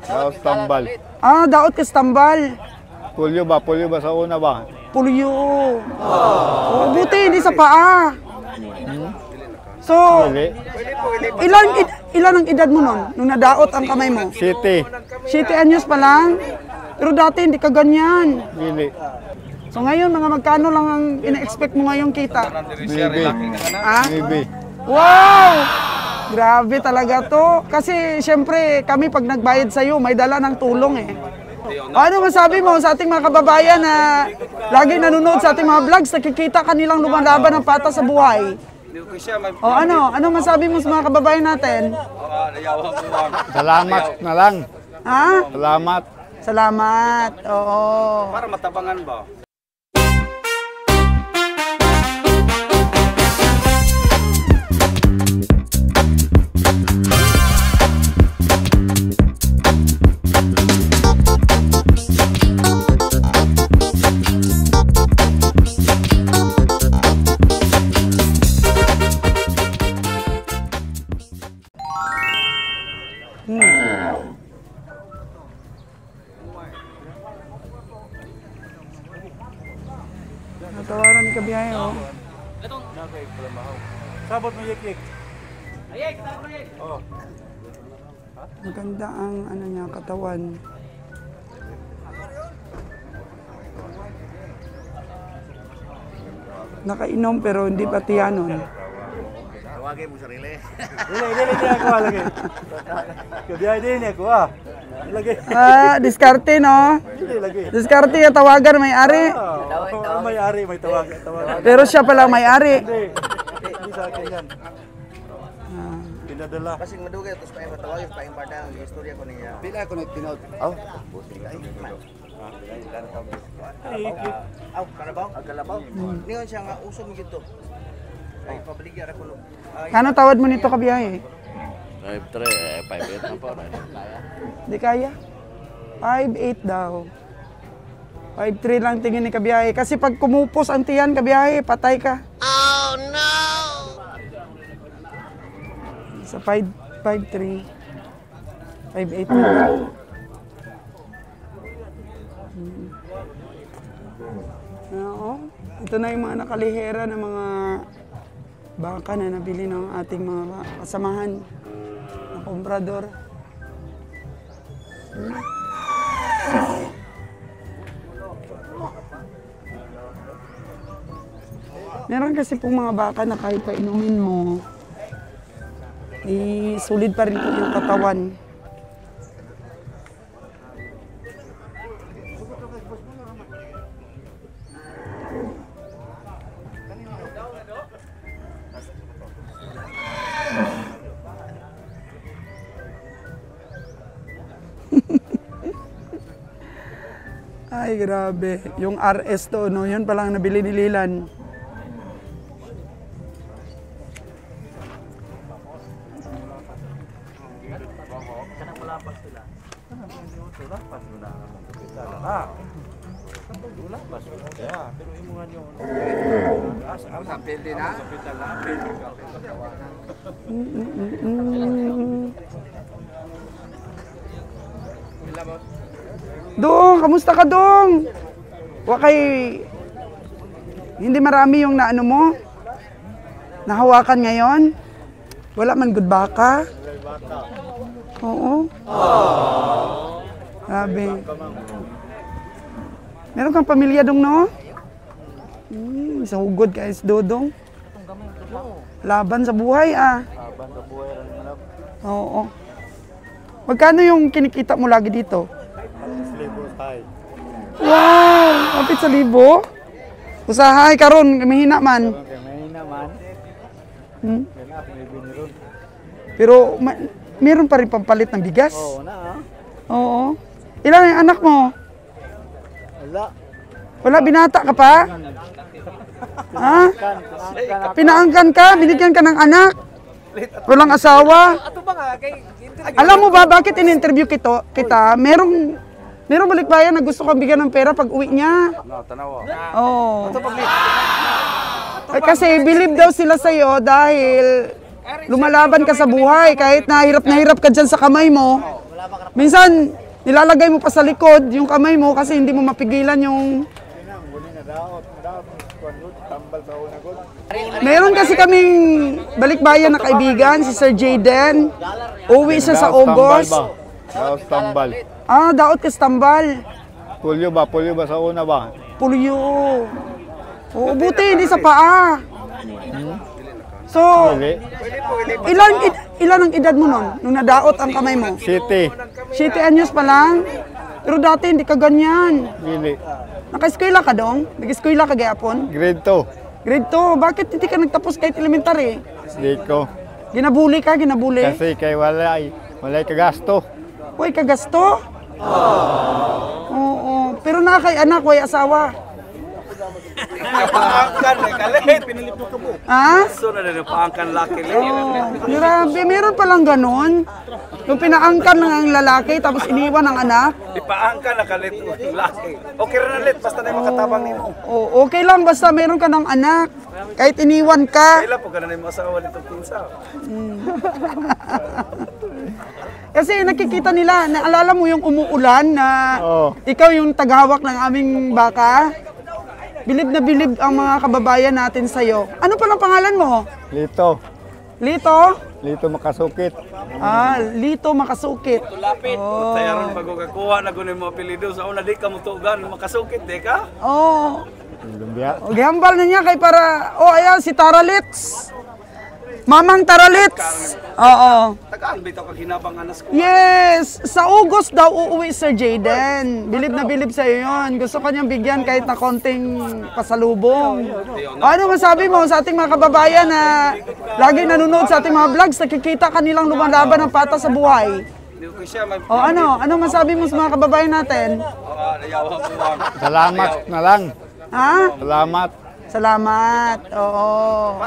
Tapos tambal. Ah, daot ka sa tambal. Pulyo ba? Pulyo ba sa una ba? Pulyo. Oh, buti, hindi sa paa. So, ilan ang edad mo nun? Nung nadaot ang kamay mo? 7. 7 anyos pa lang? Pero dati hindi ka ganyan. Dili. So ngayon, mga magkano lang ang ina-expect mo ngayong kita? Maybe. Ah? Maybe. Wow! Grabe talaga to. Kasi syempre, kami pag nagbayad sa'yo, may dala ng tulong eh. Ano masabi mo sa ating mga kababayan na lagi nanonood sa ating mga vlogs, nakikita kanilang lumalaban ng pata sa buhay? O ano masabi mo sa mga kababayan natin? Salamat na lang. Ha? Salamat. Salamat. Oo. Para matabangan ba? Natawaran ni Kabiyahe, oh. Sabot mo yik-yik. Maganda ang ano niya, katawan. Nakainom pero hindi pa tiyanon. Tawagin mo sarili. Dili ako lagi. Kabiyahe din ako lagi. Diskarte no? Dili lagi. Diskarte yung tawagan may-ari. May-ari, may tawagan. Pero siya pala may-ari. Hindi sa akin yan. Pinadala. Kasing madugay tapos pa matawagin pa imparda ang istorya ko niya. Pila ko nagtinod. Buti ka Kalabaw? Kalabaw. Niyon siya nga usog gito. Ay pabaligya ra kuno. Kano tawad mo nito Kabiyahe? 5'8 na po. Di kaya? 5'8 daw. 5'3 lang tingin ni Kabiyahe. Kasi pag kumupos ang tiyan, Kabiyahe, patay ka. Oh no! Sa 5'3. 5'8 lang. Oo. Ito na yung mga nakalihera ng mga baka na nabili ng ating mga kasamahan na komprador. Meron kasi pong mga baka na kahit pa inumin mo, sulit pa rin po yung katawan. Ay, grabe. Yung RS to, no? Yun palang nabili ni Lilan. Dong, kamusta ka Dong? Wakay, hindi marami yung naano mo? Nahawakan ngayon? Wala man good baka? Oo. Grabe. Meron kang pamilya Dong, no? Isang hugod guys, Dodong. Laban sa buhay, Laban sa buhay rin manap. Oo. Magkano yung kinikita mo lagi dito? Wow! Kapit sa libo? Usahay karon, mahina man. Mahina man. Pero meron pa rin pampalit ng bigas? Oo na Oo. Ilan yung anak mo? Wala. Wala, binata ka pa? Ha? Pinaangkan ka? Binigyan ka ng anak? Walang asawa? Alam mo ba bakit in-interview kita? Merong balikbayan na gusto kang bigyan ng pera pag uwi niya. Oo. Kasi believe daw sila sa'yo dahil lumalaban ka sa buhay. Kahit na hirap ka dyan sa kamay mo, Minsan, nilalagay mo pa sa likod yung kamay mo kasi hindi mo mapigilan yung... Meron kasi kaming balikbayan na kaibigan, si Sir Jayden. Uwi siya sa August. Daos tambal. Ah, daot ka stambal. Pulyo ba? Pulyo ba sa una ba? Pulyo. Oo, buti, hindi sa paa. So, Dili. ilan ang edad mo nun? Nung nadaot ang kamay mo? City. 7 anyos pa lang? Pero dati hindi ka ganyan. Dili. Naka-eskwela ka dong? Nag-eskwela ka gayapon? Grade 2. Grade 2, bakit hindi ka nagtapos kahit elementary? Di ko. Ginabuli ka, ginabuli? Kasi kay walay kagasto. Uy, kagasto? Oo, pero na kay anak, way asawa. Paangkan, kalit. Pinilip mo ka mo. Ha? So na rin, paangkan laki. Grabe, meron palang ganon. Yung pinaangkan ng ang lalaki, tapos iniwan ang anak. Ipaangkan na kalit laki. Okay rin ulit, basta na yung makatabang nito. Oo, okay lang, basta meron ka ng anak. Kahit iniwan ka. Kailan po ka na yung masawa nito pinsa? Kasi nakikita nila, naalala mo yung umuulan na Oo. ikaw yung tagahawak ng aming baka. Bilib na bilib ang mga kababayan natin sa'yo. Ano pa ang pangalan mo? Lito. Lito? Lito makasukit. Ah, Lito Makasukit. Lapit. Tayaron pag kakuha na kunin mo apelido sa una di ka mutugan makasukit di ka? Oo. Lumbia. Oh, gihambal na niya kay para, oh ayan, si Taralits. Mamang Taralits. Oo. Tagaan bitaw kag hinabang anas ko. Yes! Sa August daw uuwi Sir Jayden. Bilib na bilib sa'yo yun. Gusto ka niyang bigyan kahit na konting pasalubong. Ano masabi mo sa ating mga kababayan na lagi nanonood sa ating mga vlogs, nakikita kanilang lumalaban ng pata sa buhay? Hindi ko siya may O ano masabi mo sa mga kababayan natin? nayawa mo. Salamat na lang. Ha? Salamat. Salamat. Oo.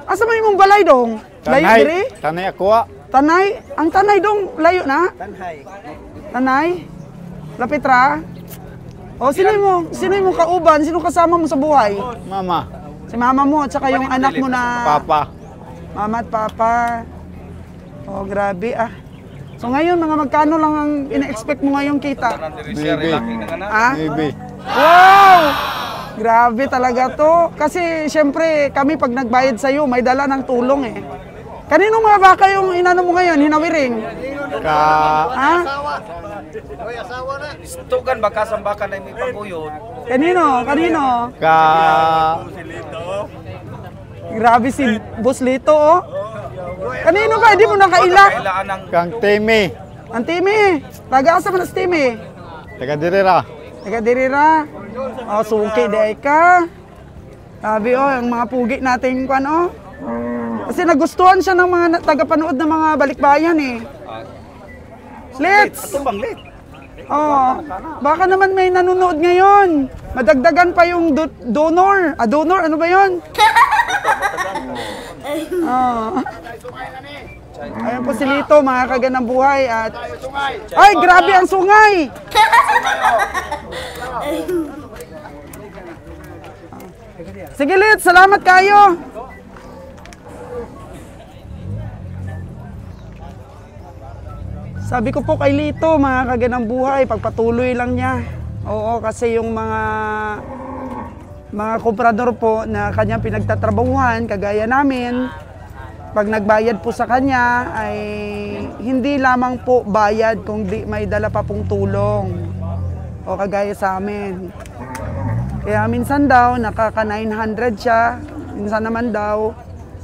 Asa man imong balay dong? Layo diri? Tanay ako ah. Tanay? Ang tanay dong layo na? Tanhay. Tanay? Lapit ra? O sino mo kauban? Sino kasama mo sa buhay? Mama. Si mama mo at saka yung anak mo na Papa. mama at papa. Oh, grabe ah. So ngayon, mga magkano lang ang ina-expect mo ngayong kita? Maybe. Ah? Maybe. Wow! Grabe talaga to. Kasi syempre, kami pag nagbayad sa'yo, may dala ng tulong eh. Kanino mga baka yung inano mo ngayon, hinawiring? Ka... Ha? Tugan baka sa baka na may paguyod. Kanino? Ka... Grabe si Boss Lito oh. Kanino ka? Hindi mo nakaila. Kailangan ng Kang Temi. Ang Timi. Taga-asa man ang Timi. Taga Dirira. Taga-dirira. Oh, suki day ka. Sabi oh, ang mga pugi nating kwan oh. Kasi nagustuhan siya ng mga taga-panood ng mga balikbayan eh. Let's! tumbang lit. Oh, baka naman may nanonood ngayon. Madagdagan pa yung donor. Ah, donor, ano ba yun? Oh. Ayan po si Lito, mga kaganang buhay. At... Ay, grabe ang sungay! Sige, Lit, salamat kayo. Sabi ko po kay Lito, mga kaganang buhay, pagpatuloy lang niya. Oo, kasi yung mga komprador po na kanyang pinagtatrabahuhan, kagaya namin, pag nagbayad po sa kanya ay hindi lamang po bayad kundi may dala pa pong tulong. O kagaya sa amin. Kaya minsan daw nakaka 900 siya, minsan naman daw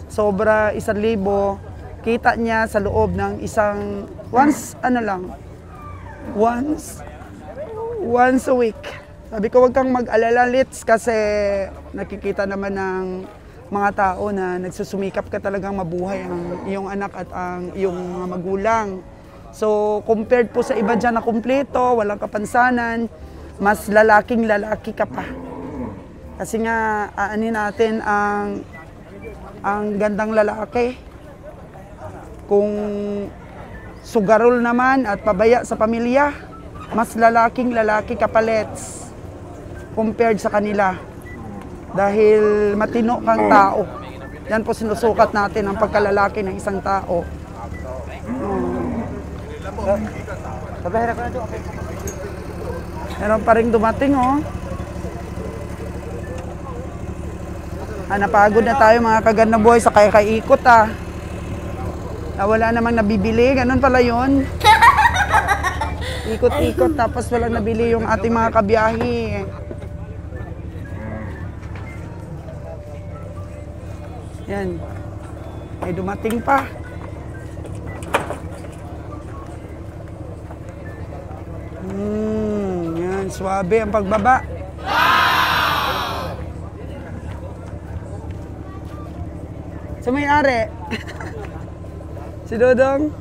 sobra 1,000 kita niya sa loob ng isang once a week. Sabi ko wag kang mag-alala Lits kasi nakikita naman ng mga tao na nagsusumikap ka talagang mabuhay ang iyong anak at ang iyong mga magulang. So compared po sa iba dyan na kumpleto, walang kapansanan, mas lalaking lalaki ka pa. Kasi nga aanin natin ang gandang lalaki. Kung sugarol naman at pabaya sa pamilya, mas lalaking lalaki ka pa Lets compared sa kanila. Dahil matino kang tao. Yan po sinusukat natin ang pagkalalaki ng isang tao. Sabahira ko na ito. Meron pa rin dumating, oh. Napagod na tayo mga kaganda boy sa kaikot, ah. Wala namang nabibili, ganun pala yun. Ikot-ikot tapos walang nabili yung ating mga kabiyahe. Yan. Ay dumating pa. Yan, swabe ang pagbaba. Sa may-ari. Si Dodong.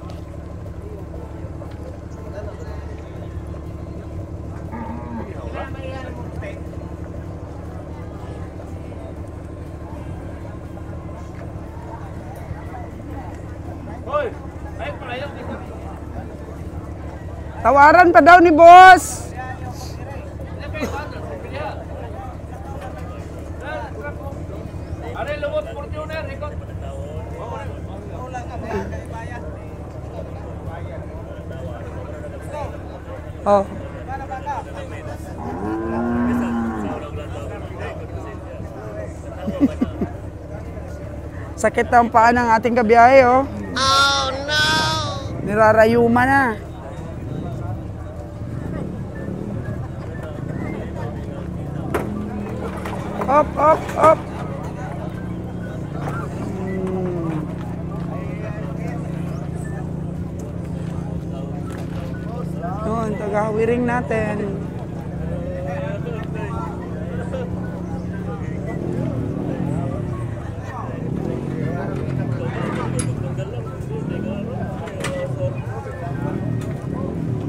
Tawaran pa daw ni boss. Oh. Sakit ang paa ng ating kabiyahe, oh. Oh no! Nirarayuma na. Up, up, up. Yun, taga-wiring natin.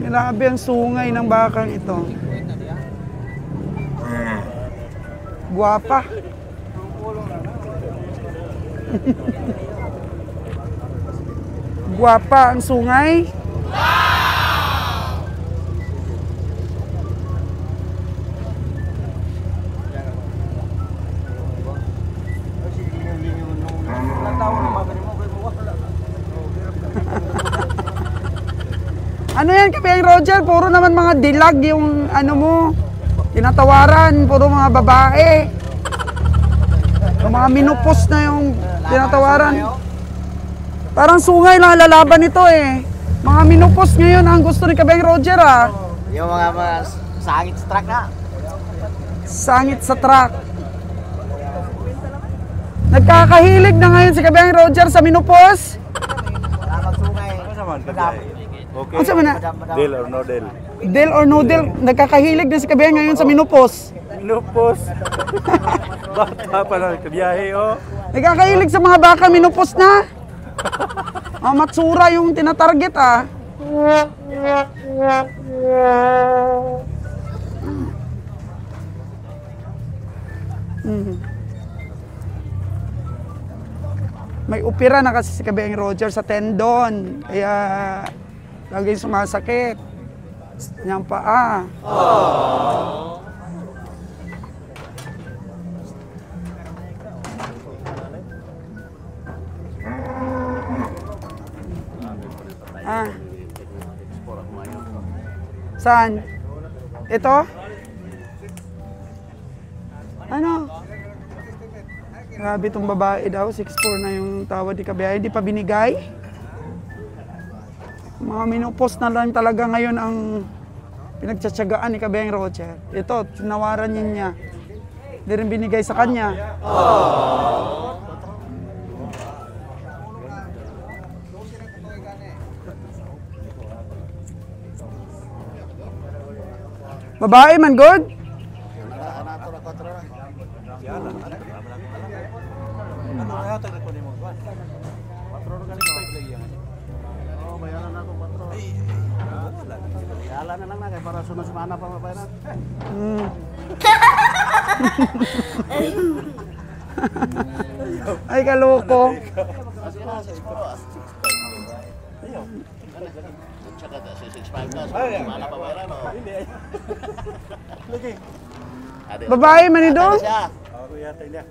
Grabe ang sungay ng bakang ito. Guwapa. Guwapa ang sungay. Ano yan, Kapeng Roger? Puro naman mga dilag yung ano mo. Tinatawaran, puro mga babae. Yung mga minupos na yung tinatawaran. Parang sungay lang lalaban ito eh. Mga minupos ngayon ang gusto ni Kapeng Roger, ah. Yung mga sangit sa truck na. Sangit sa truck. Nagkakahilig na ngayon si Kapeng Roger sa minupos. Wala magsungay. Okay. Ano sabi na? Deal or no deal? Deal or no deal, nagkakahilig na si Kapeng ngayon sa minupos. Lupos. Bata pa lang kabiyahe, oh. Nagkakahilig sa mga baka, minupos na. Matsura yung tinatarget, ah. May upira na kasi si Kapeng Roger sa tendon. Kaya lagi sumasakit. Niyang paa. Saan? Ito? Ano? Grabe itong babae daw. 6'4 na yung tawad ni Kabiyahe. Hindi pa binigay. Mga minupos na lang talaga ngayon ang pinagtsatsagaan ni Kapeng Roger. Ito, tinawaran niya. Hindi rin binigay sa kanya. Babae man, good? Yala na lang na kay para sunod-sumana pa mabayaran. Ay, kaloko. Babae man ito? Ako yata niya.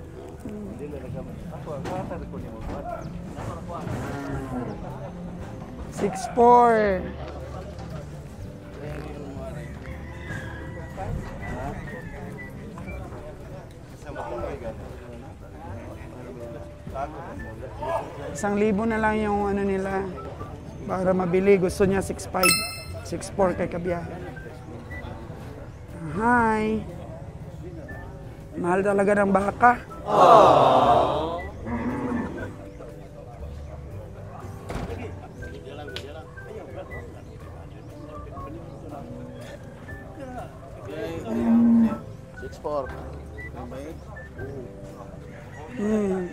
6'4". ₱1,000 na lang yung ano nila para mabili. Gusto niya 6'5", 6'4" kay kabiyahe. Hi. Mahal talaga ng baka.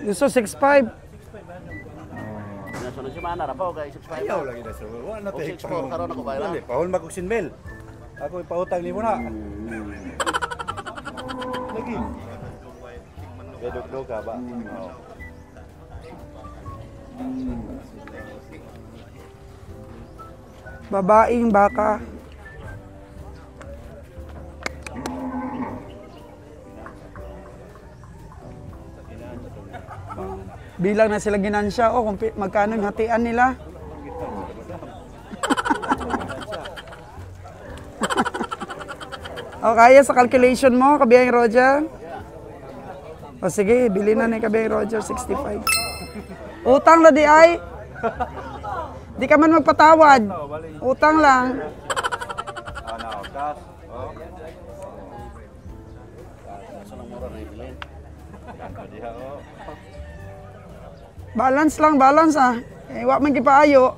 Gusto 6'5". Nasunod si Mana rapaw kay 6'5". Ayaw lagi na sir. Wala na O, tayo. 6'4", karon ako bayran. Dali, pahol magkuksin mil. Ako ipautang ni mo na. Lagi. Gadog-dog ka ba? Oo. Babaeng baka. Bilang na sila ginansya, kung magkano yung hatian nila. O, kaya sa calculation mo, kabiyang Roger? O sige, bili na ni kabiyang Roger, 65. Utang na di ay. Di ka man magpatawad. Utang lang. Ano, cash. Oh. Sunod mura na ibilin. Diha oh. Balance lang, balance ah. Eh, wak man kipaayo.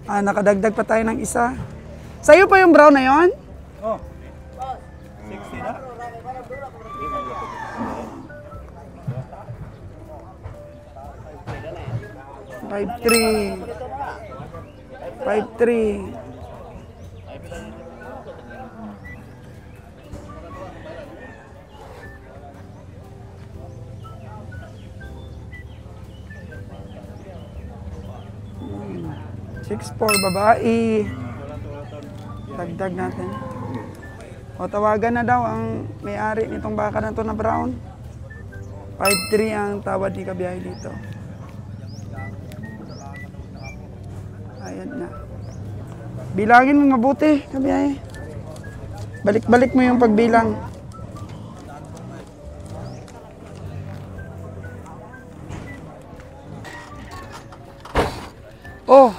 Nakadagdag pa tayo ng isa. Sa'yo pa yung brown na yon? Oh. 60 na? $5.3. $6.4 babae. Dagdag natin. O tawagan na daw ang may-ari nitong baka na to na brown. 5.3 ang tawad ni kabiyahe dito. Ayan na. Bilangin mo mabuti, kabiyahe. Balik-balik mo yung pagbilang. Oh!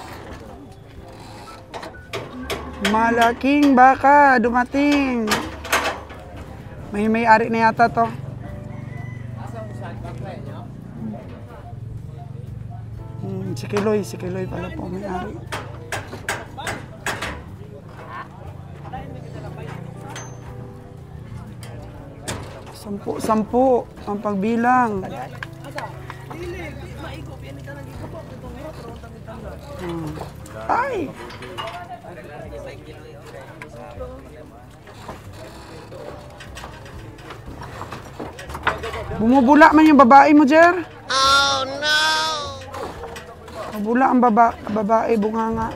Malaking baka dumating. May-ari na yata to. Si Kiloy pala po may-ari. Sampu ang pagbilang. Ay! Bumubula man yung babae mo, Jer. Oh, no! Bumubula ang babae, bunganga.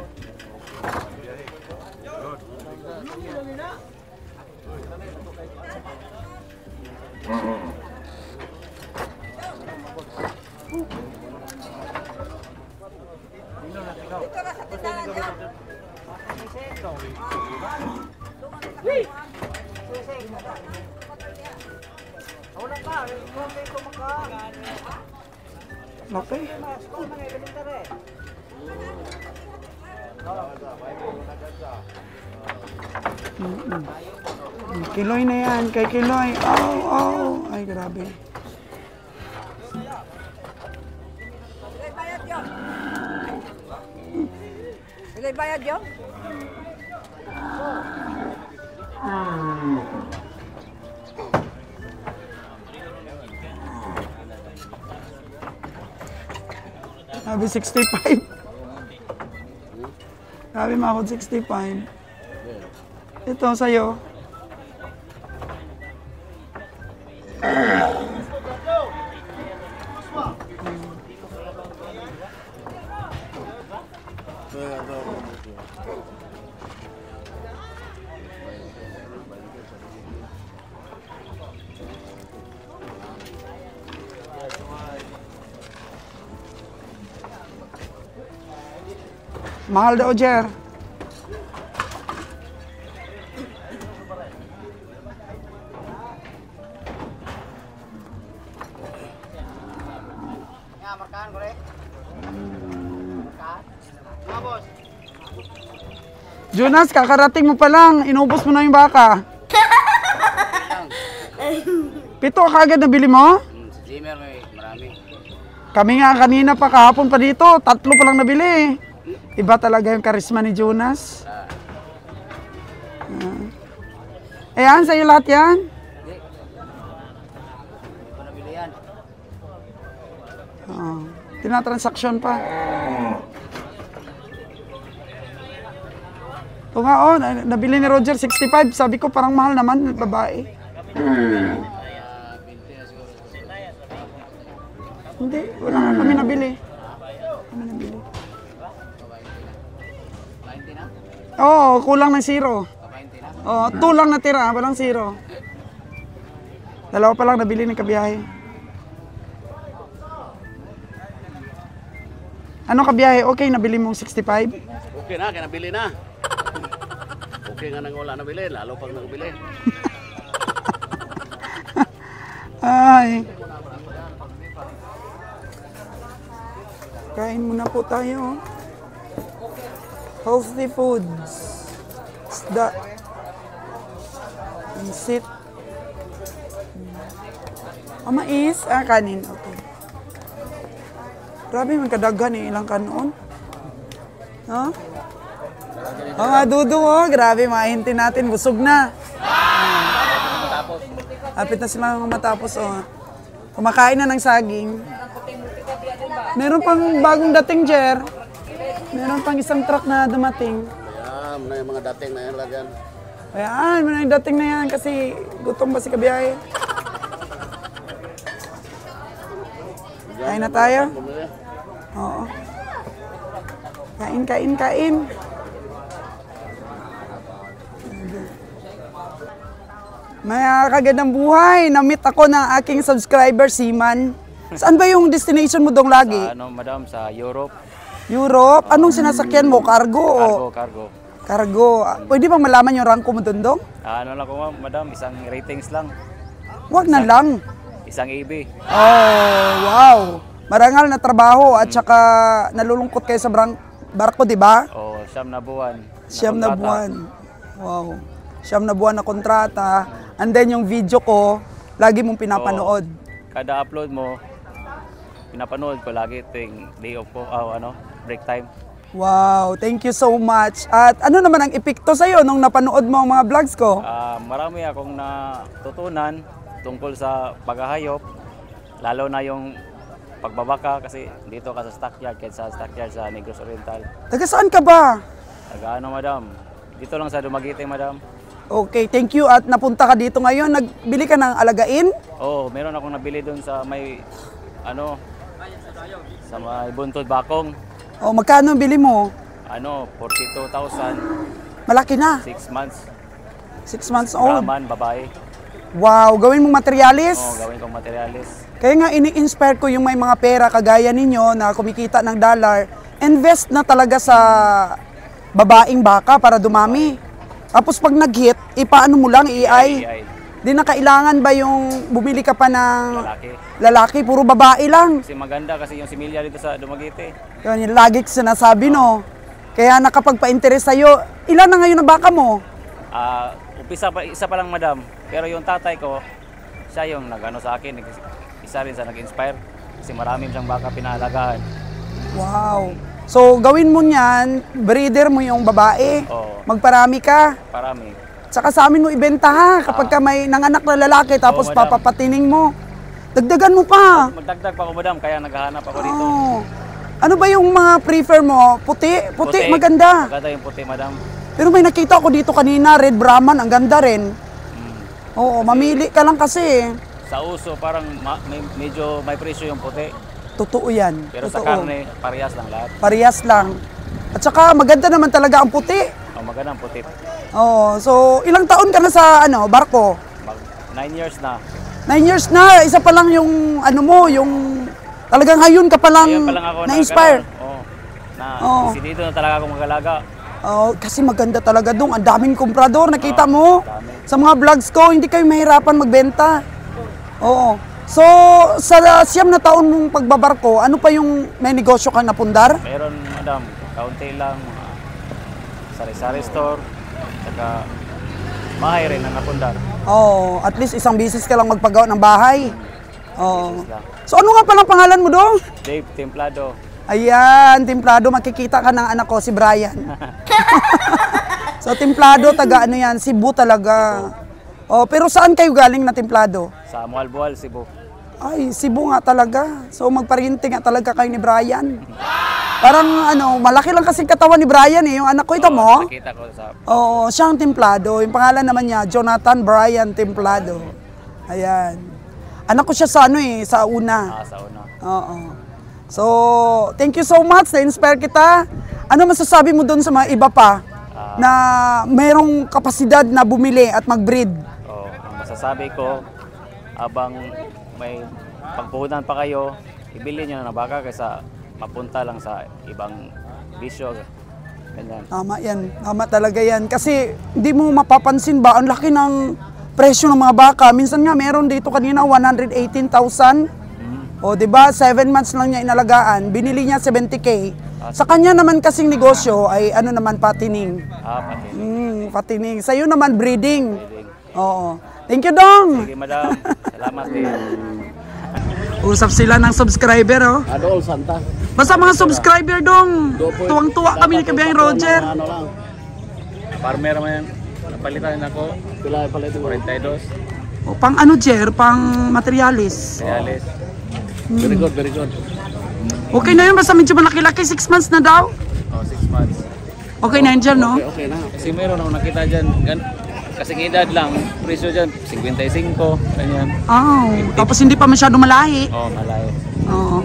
Okay. Kiloy na yan, kay Kiloy. Oh. Ay, grabe. Ilay bayad yun? Sabi 65. Sabi makod 65. Ito sa'yo. Mahal daw, Jer. Jonas, kakarating mo pa lang. Inubos mo na yung baka. 7 kagad nabili mo? Sa Jimmer may marami. Kami nga kanina pa, kahapon pa dito. 3 pa lang nabili. Iba talaga yung karisma ni Jonas. Ayan, sa'yo lahat yan. Hindi ko nabili yan. Tinatransaksyon pa. Ito nga, oh, nabili ni Roger 65. Sabi ko, parang mahal naman, babae. Hindi, wala nga kami nabili. Oo, kulang ng 0. Oo, 2 lang natira, walang 0. 2 pa lang nabili ng kabiyahe. Ano kabiyahe? Okay, nabili mong 65? Okay na, kaya nabili na. Okay nga nang wala nabili, lalo pag nabili. Ay. Kain muna po tayo. Healthy foods. Isda. Pansit. Mais. Kanin. Okay. Grabe, magkadaghan eh. Ilang kanon. No? Mga dudong, oh. Grabe, mahintin natin. Busog na. Hapit na silang matapos, oh. Kumakain na ng saging. Meron pang bagong dating, Jer. Meron pang isang truck na dumating. Ayan, na yung mga dating na yan lagyan. Ayan, meron yung dating na yan kasi gutom ba si kabiyahe. Kain na tayo? Bumili. Oo. Kain. Mga kagandang buhay, na-meet ako ng aking subscriber, Siman. Saan ba yung destination mo dong lagi? Ano, madam, sa Europe. Europe? Anong sinasakyan mo? Cargo? Cargo. Pwede bang malaman yung ranko mo dun dong? Ano lang ko, madam, isang ratings lang. Huwag na lang. Isang EB. Oh, wow. Marangal na trabaho at saka nalulungkot kayo sa barko, di ba? O, 9 na buwan. 9 na buwan. Wow. 9 na buwan na kontrata. And then yung video ko, lagi mong pinapanood. Kada upload mo, pinapanood ko lagi tuwing day off ko, break time. Wow, thank you so much. At ano naman ang epekto sa'yo nung napanood mo ang mga vlogs ko? Marami akong natutunan tungkol sa paghahayop, lalo na yung pagbabaka kasi dito ka sa stockyard, kahit sa stockyard sa Negros Oriental. Taga saan ka ba? Madam? Dito lang sa Dumaguete, madam. Okay, thank you. At napunta ka dito ngayon. Nagbili ka ng alagain? Oo, meron akong nabili doon sa may, sa may Buntod Bakong. O, magkano ang bili mo? 42,000, Malaki na. 6 months. 6 months old. Brahman, babae. Wow, gawin mong materialis. Oo, gawin kong materialis. Kaya nga ini-inspire ko yung may mga pera kagaya ninyo na kumikita ng dollar. Invest na talaga sa babaeng baka para dumami. Tapos pag nag-hit, ipaano mo lang, AI. Di na kailangan ba yung bumili ka pa ng lalaki, puro babae lang. Kasi maganda kasi yung similya dito sa Dumaguete. Yun, yung lagi ko sinasabi, no? Kaya nakapagpa-interest sa'yo. Ilan na ngayon ang baka mo? Isa pa lang, madam. Pero yung tatay ko, siya yung nag-ano sa akin. Isa rin sa nag-inspire. Kasi marami siyang baka pinahalagaan. Wow. So, gawin mo niyan, breeder mo yung babae. Oo. Magparami ka. Parami. Tsaka sa amin mo ibenta ha, kapag ka may nanganak na lalaki tapos madam. papapatining mo. Dagdagan mo pa. Magdagdag pa ako, madam, kaya naghahanap ako dito. Oo. Ano ba yung mga prefer mo? Puti? Puti, maganda. Maganda yung puti, madam. Pero may nakita ko dito kanina, Red Brahman, ang ganda rin. Oo, mamili ka lang kasi. Sa uso, parang medyo may presyo yung puti. Totoo yan. Pero Totoo. sa karne, parehas lang lahat. Parehas lang. At saka maganda naman talaga ang puti. Maganda ang puti. Oo, so ilang taon ka na sa barko? 9 years na. 9 years na, isa pa lang yung yung talagang ngayon ka pa lang Ngayon pa lang ako na-inspire. Oo. Na Oo. dito na talaga ako mag-alaga. Oh, kasi maganda talaga doon. Ang daming komprador, nakita mo? dami. Sa mga vlogs ko, hindi kayo mahirapan magbenta. Oo. So, sa 9 na taon mong pagbabarko, ano pa yung may negosyo kang napundar? Meron, madam, kaunti lang, mga sari-sari store, saka bahay rin ang napundar. Oh, at least isang bisis ka lang magpagawa ng bahay. Oh. Business lang. So, ano nga palang pangalan mo doon? Dave Templado. Ayan, Templado, makikita ka ng anak ko, si Brian. So, Templado, taga ano yan, Cebu talaga. Oh, pero saan kayo galing na Templado? Sa Mualbual, Cebu. Ay, Cebu nga talaga. So, magparinti nga talaga kayo ni Brian. Parang ano, malaki lang kasi katawan ni Brian eh, yung anak ko, ito mo. Nakita ko sa... Oo, siyang Templado. Yung pangalan naman niya, Jonathan Brian Templado. Ayan. Anak ko siya sa ano eh, sa una. sa una. Oo. So, thank you so much. Na-inspire kita. Ano masasabi mo doon sa mga iba pa na mayroong kapasidad na bumili at mag-breed? Ang masasabi ko, habang may pagpuhunan pa kayo, ibili nyo na ng baka kaysa mapunta lang sa ibang bisyo. Ganyan. Tama yan. Tama talaga yan. Kasi hindi mo mapapansin ba, ang laki ng presyo ng mga baka. Minsan nga meron dito kanina 118,000. O, di ba? 7 months lang niya inalagaan. Binili niya 70K. Sa kanya naman kasing negosyo ay ano naman, patining. Pati. Patining. Sa'yo naman, breeding. Oo. Thank you, Dong. Sige, madam. Salamat din. Usap sila ng subscriber, oh. Adol Santa. Basta mga subscriber, Dong. Tuwang-tuwa kami ni Kabiyang Roger. Ano lang. Farmer man yan. Napalitan ako. Pila pala ito. 42. O, pang ano, Jer? Pang materialis. Realis. Very good, very good. Okay na yun. Basta medyo malaki-laki. 6 months na daw. 6 months. Okay na yun dyan, no? Okay na. Kasi meron ako nakita dyan. Kasing edad lang. Presyo dyan, 55. Ganyan. Oh, tapos hindi pa masyado malahi. Malayo. Oo.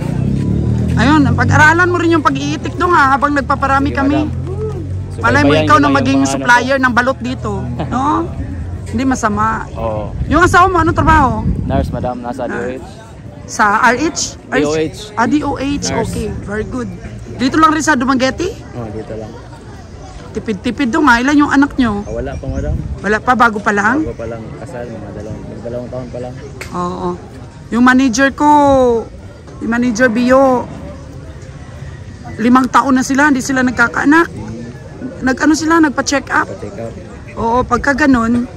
Ayun, pag-aralan mo rin yung pag-iitik doon ha, habang nagpaparami kami. Malay mo ikaw na maging supplier ng balot dito. No? Hindi masama. Oo. Yung asawa mo, anong trabaho? Nurse, madam. Nasa DOH. Sa RH? DOH. DOH, okay. Very good. Dito lang rin sa Dumaguete? Dito lang. Tipid-tipid doon ha. Ilan yung anak nyo? Wala pa, madam. Wala pa, bago pa lang? Bago pa lang kasal, mga dalawang taon pa lang. Oo. Yung manager ko, yung manager Bio, 5 taon na sila, hindi sila nagkakaanak. Nag-ano sila, nagpa-check up. Check out. Oo, pagka ganun,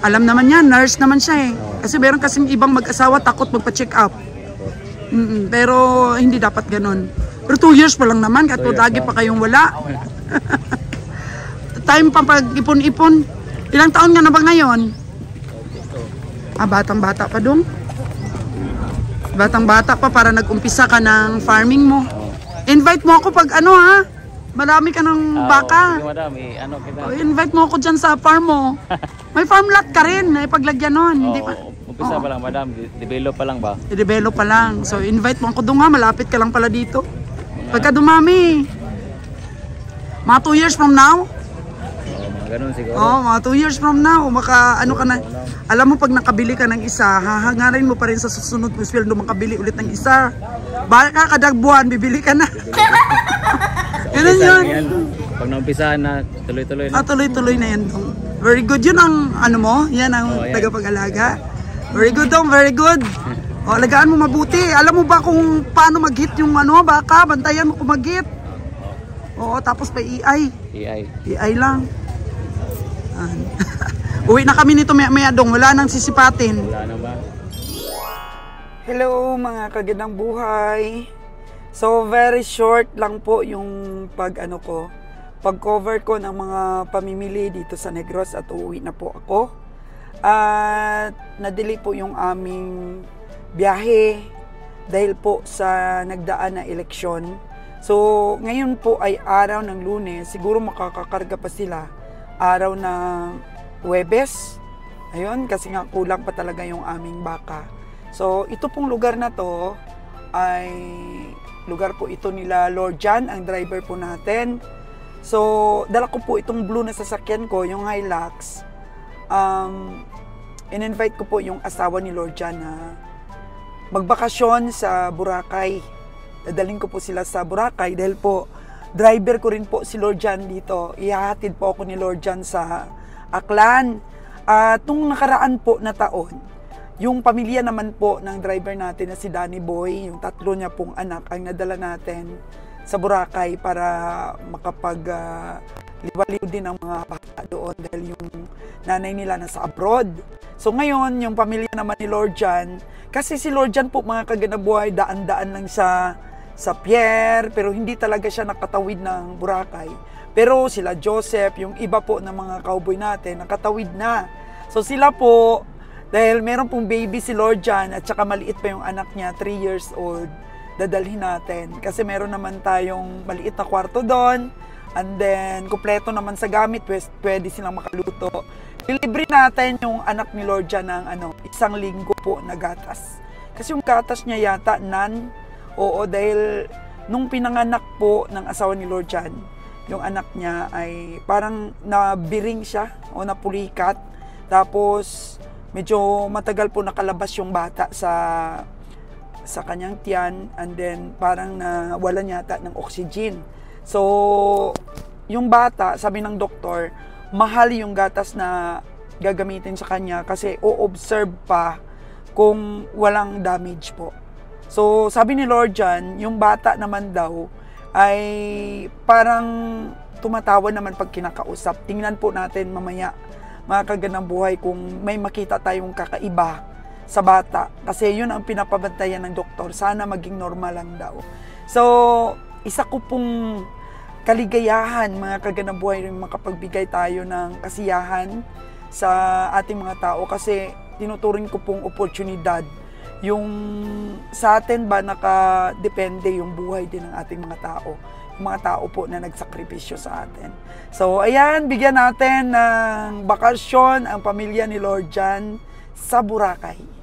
alam naman yan, nurse naman siya eh. Kasi meron kasing ibang mag-asawa takot magpa-check up. Pero hindi dapat ganun. Pero 2 years pa lang naman, kato lagi pa kayong wala. Time pa pag-ipon-ipon. Ilang taon nga na ba ngayon? Batang-bata pa dong. Batang-bata pa para nag-umpisa ka ng farming mo. Invite mo ako pag ano ha? Marami ka ng baka. Sige, madam. Ano kita? Invite mo ako dyan sa farm mo. May farm lot ka rin, may paglagyan nun. Hindi pa. Umpisa pa lang, madam. Develop pa lang ba? I-develop pa lang. So invite mo ako doon ha, malapit ka lang pala dito. Pagka dumami, mga 2 years from now, Mga ganun siguro. mga 2 years from now, maka ano ka na. Alam mo pag nakabili ka ng isa, hahangarin mo pa rin sa susunod mo sweldo makabili ulit ng isa. Baka kadag buwan, bibili ka na. Ganun yun. Pag naumpisahan na, tuloy-tuloy na. Tuloy-tuloy na yan dong. Very good yun ang ano mo, yan ang tagapag-alaga. Very good dong, very good. O, alagaan mo mabuti. Alam mo ba kung paano mag-hit yung ano, baka? Bantayan mo kung mag-hit. Oo, tapos pa EI. EI lang. Uwi na kami nito maya dong, wala nang sisipatin. Wala na ba? Hello mga kagandang buhay. So very short lang po yung pag-cover ko ng mga pamimili dito sa Negros at uuwi na po ako. At na-delay po yung aming biyahe dahil po sa nagdaan na eleksyon. So ngayon po ay araw ng Lunes, siguro makakakarga pa sila araw ng Huwebes. Ayun, kasi nga kulang pa talaga yung aming baka. So ito pong lugar na to ay lugar po ito nila Lord John, ang driver po natin. So, dala ko po itong blue na sasakyan ko, yung Hilux. In-invite ko po yung asawa ni Lord John na magbakasyon sa Boracay. dadalhin ko po sila sa Boracay dahil po driver ko rin po si Lord John dito. Ihahatid po ako ni Lord John sa Aklan. At nung nakaraan po na taon, yung pamilya naman po ng driver natin na si Danny Boy, yung 3 niya pong anak, ang nadala natin sa Boracay para liwaliw din ang mga bata doon dahil yung nanay nila nasa abroad. So ngayon, yung pamilya naman ni Lord John, kasi si Lord John po mga kaganabuhay, daan-daan lang sa Pierre, pero hindi talaga siya nakatawid ng Boracay. Pero sila Joseph, yung iba po ng mga cowboy natin, nakatawid na. So sila po, dahil meron pong baby si Lord John at saka maliit pa yung anak niya, 3 years old, dadalhin natin. Kasi meron naman tayong maliit na kwarto doon, and then kumpleto naman sa gamit, pwede silang makaluto. Libre natin yung anak ni Lord John ng 1 linggo po na gatas. Kasi yung gatas niya yata, oo, dahil nung pinanganak po ng asawa ni Lord John, yung anak niya ay parang nabiring siya o napulikat. Tapos medyo matagal po nakalabas yung bata sa kanyang tiyan, and then parang nawalan yata ng oxygen. So, yung bata, sabi ng doktor, mahal yung gatas na gagamitin sa kanya kasi o-observe pa kung walang damage po. So, sabi ni Lord John, yung bata naman daw ay parang tumatawa naman pag kinakausap. Tingnan po natin mamaya, mga kaganang buhay, kung may makita tayong kakaiba sa bata. Kasi yun ang pinapabantayan ng doktor. Sana maging normal lang daw. So, isa ko pong kaligayahan, mga kaganang buhay, yung makapagbigay tayo ng kasiyahan sa ating mga tao. Kasi tinuturing ko pong oportunidad. Yung sa atin ba nakadepende yung buhay din ng ating mga tao. Yung mga tao po na nagsakripisyo sa atin. So, ayan, bigyan natin ng bakasyon ang pamilya ni Lord John sa Boracay.